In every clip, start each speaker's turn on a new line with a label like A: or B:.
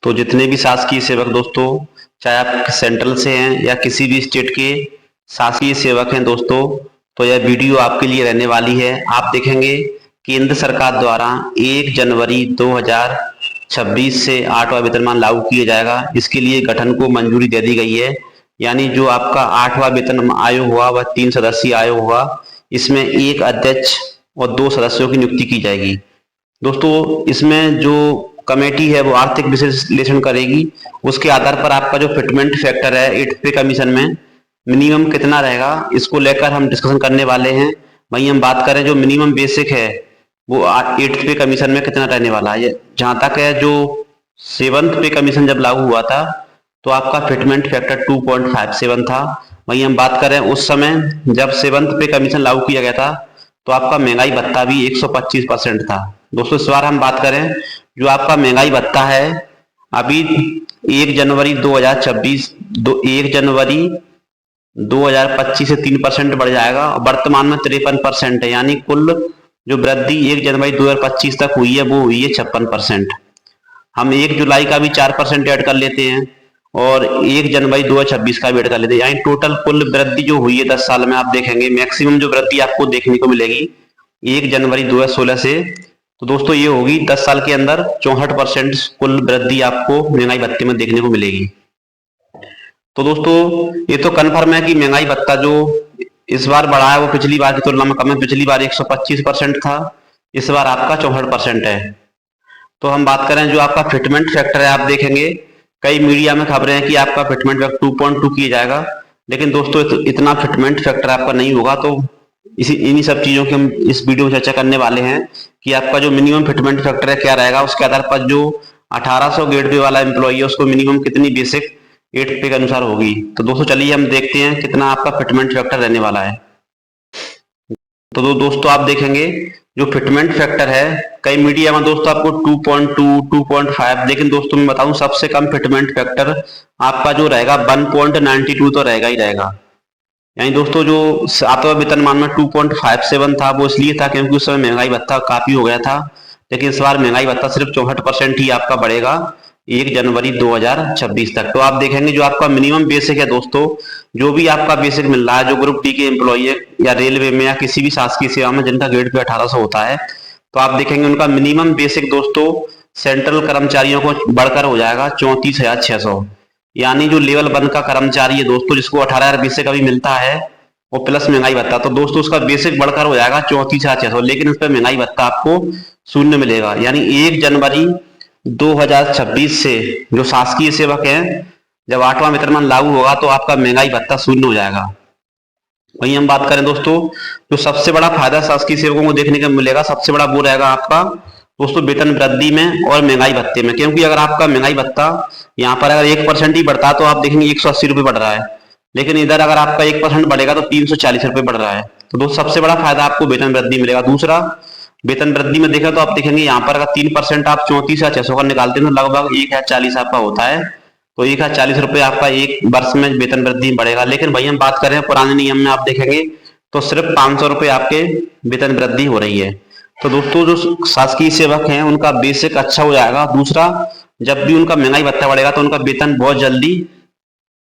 A: तो जितने भी शासकीय सेवक दोस्तों, चाहे आप सेंट्रल से हैं या किसी भी स्टेट के शासकीय सेवक हैं दोस्तों, तो यह वीडियो आपके लिए रहने वाली है। आप देखेंगे केंद्र सरकार द्वारा 1 जनवरी 2026 से 8वां वेतनमान लागू किया जाएगा। इसके लिए गठन को मंजूरी दे दी गई है। यानी जो आपका 8वां वेतन आयोग हुआ वह 3 सदस्यीय आयोग होगा। इसमें 1 अध्यक्ष और 2 सदस्यों की नियुक्ति की जाएगी। दोस्तों इसमें जो कमेटी है वो आर्थिक विश्लेषण करेगी। उसके आधार पर आपका जो फिटमेंट फैक्टर है 8th पे कमीशन में मिनिमम कितना रहेगा, इसको लेकर हम डिस्कशन करने वाले हैं। वहीं हम बात करें जो मिनिमम बेसिक है वो 8th पे कमीशन में कितना रहने वाला है। जहां तक है जो 7th पे कमीशन जब लागू हुआ था तो आपका फिटमेंट फैक्टर 2.57 था। वहीं हम बात करें उस समय जब 7th पे कमीशन लागू किया गया था तो आपका महंगाई भत्ता भी 125% था। दोस्तों इस बार हम बात करें जो आपका महंगाई भत्ता है अभी 1 जनवरी 2026 1 जनवरी 2025 से 3% बढ़ जाएगा। वर्तमान में 53% है, यानी कुल जो वृद्धि 1 जनवरी 2025 तक हुई है वो हुई है 56%। हम 1 जुलाई का भी 4% ऐड कर लेते हैं और 1 जनवरी 2026 का भी ऐड कर लेते हैं, यानी टोटल कुल वृद्धि जो हुई है 10 साल में आप देखेंगे मैक्सिमम जो वृद्धि आपको देखने को मिलेगी 1 जनवरी 2016 से। तो दोस्तों ये होगी 10 साल के अंदर 64% कुल वृद्धि आपको महंगाई भत्ते में देखने को मिलेगी। तो दोस्तों ये तो कन्फर्म है कि महंगाई भत्ता जो इस बार बढ़ा है वो पिछली बार की तुलना में कम है। पिछली बार 125% था, इस बार आपका 64% है। तो हम बात करें जो आपका फिटमेंट फैक्टर है, आप देखेंगे कई मीडिया में खबरें हैं कि आपका फिटमेंट फैक्टर 2.2 किया जाएगा, लेकिन दोस्तों इतना फिटमेंट फैक्टर आपका नहीं होगा। तो इन्हीं सब चीजों की हम इस वीडियो में चर्चा करने वाले हैं कि आपका जो मिनिमम फिटमेंट फैक्टर है क्या रहेगा। उसके आधार पर जो 1800 ग्रेड पे वाला एम्प्लॉई है उसको मिनिमम कितनी बेसिक 8th पे के अनुसार होगी। तो दोस्तों चलिए हम देखते हैं कितना आपका फिटमेंट फैक्टर रहने वाला है। तो दोस्तों आप देखेंगे जो फिटमेंट फैक्टर है कई मीडिया में दोस्तों आपको 2.2 2.5, लेकिन दोस्तों मैं बताऊं सबसे कम फिटमेंट फैक्टर आपका जो रहेगा 1.92 तो रहेगा ही रहेगा। यानी दोस्तों जो 7वां वेतनमान में 2.57 था वो इसलिए था क्योंकि उस समय महंगाई भत्ता काफी हो गया था, लेकिन इस बार महंगाई भत्ता सिर्फ 64% ही आपका बढ़ेगा 1 जनवरी 2026 तक। तो आप देखेंगे जो आपका मिनिमम बेसिक है दोस्तों, जो भी आपका बेसिक मिल रहा है जो ग्रुप डी के एम्प्लॉई है या रेलवे में या किसी भी शासकीय सेवा में जिनका ग्रेड पे 1800 होता है, तो आप देखेंगे उनका मिनिमम बेसिक दोस्तों सेंट्रल कर्मचारियों को बढ़कर हो जाएगा 34,600। यानी जो लेवल 1 का कर्मचारी है दोस्तों जिसको 18,000 बेसिक अभी मिलता है वो प्लस महंगाई भत्ता, तो दोस्तों उसका बेसिक बढ़कर हो जाएगा 34,600, लेकिन उस पर महंगाई भत्ता आपको 0 मिलेगा। यानी 1 जनवरी 2026 से जो शासकीय सेवक हैं जब 8वां वेतनमान लागू होगा तो आपका महंगाई भत्ता 0 हो जाएगा। वहीं हम बात करें दोस्तों जो सबसे बड़ा फायदा शासकीय सेवकों को देखने को मिलेगा, सबसे बड़ा वो रहेगा आपका दोस्तों वेतन वृद्धि में और महंगाई भत्ते में। क्योंकि अगर आपका महंगाई भत्ता यहाँ पर अगर 1% ही बढ़ता है तो आप देखेंगे 180 रुपये बढ़ रहा है, लेकिन इधर अगर आपका 1% बढ़ेगा तो 340 रुपये बढ़ रहा है। तो दोस्तों सबसे बड़ा फायदा आपको वेतन वृद्धि मिलेगा। दूसरा वेतन वृद्धि में देखा तो आप देखेंगे यहाँ पर अगर 3% आप 34,600 का निकालते हैं तो लगभग 1,040 आपका होता है। तो 1,040 रुपये आपका एक वर्ष में वेतन वृद्धि बढ़ेगा। लेकिन भाई हम बात करें पुराने नियम में आप देखेंगे तो सिर्फ 500 रुपये आपके वेतन वृद्धि हो रही है। तो दोस्तों जो शासकीय सेवक हैं उनका बेसिक अच्छा हो जाएगा। दूसरा जब भी उनका महंगाई भत्ता बढ़ेगा तो उनका वेतन बहुत जल्दी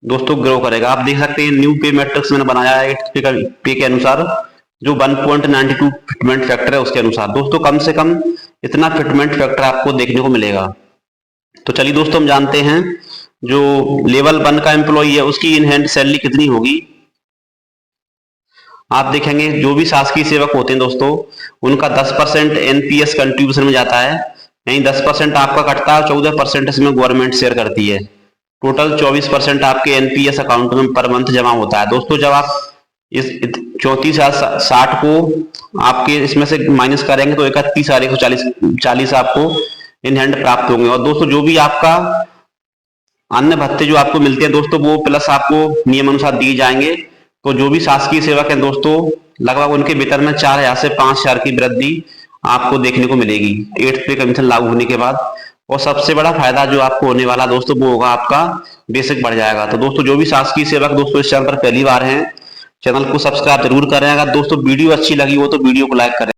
A: दोस्तों ग्रो करेगा। आप देख सकते हैं न्यू पे मैट्रिक्स मैंने बनाया है 8th पे के अनुसार जो 1.92 फिटमेंट फैक्टर है उसके अनुसार दोस्तों कम से कम इतना फिटमेंट फैक्टर आपको देखने को मिलेगा। तो चलिए दोस्तों हम जानते हैं जो लेवल 1 का एम्प्लॉई है उसकी इन हैंड सैलरी कितनी होगी। आप देखेंगे जो भी शासकीय सेवक होते हैं दोस्तों उनका 10% एनपीएस कंट्रीब्यूशन में जाता है, यानी 10% आपका कटता है, 14% इसमें गवर्नमेंट शेयर करती है। टोटल 24% आपके एनपीएस अकाउंट में पर मंथ जमा होता है। दोस्तों जब आप इस 34,60 को आपके इसमें से माइनस करेंगे तो 31,140 आपको इन हैंड प्राप्त होंगे। और दोस्तों जो भी आपका अन्य भत्ते जो आपको मिलते हैं दोस्तों वो प्लस आपको नियम अनुसार दिए जाएंगे। तो जो भी शासकीय सेवक हैं दोस्तों लगभग उनके वेतन में 4,000 से 5,000 की वृद्धि आपको देखने को मिलेगी 8th पे कमीशन लागू होने के बाद। और सबसे बड़ा फायदा जो आपको होने वाला दोस्तों वो होगा आपका बेसिक बढ़ जाएगा। तो दोस्तों जो भी शासकीय सेवक दोस्तों इस चैनल पर पहली बार हैं चैनल को सब्सक्राइब जरूर करें। अगर दोस्तों वीडियो अच्छी लगी हो तो वीडियो को लाइक करें।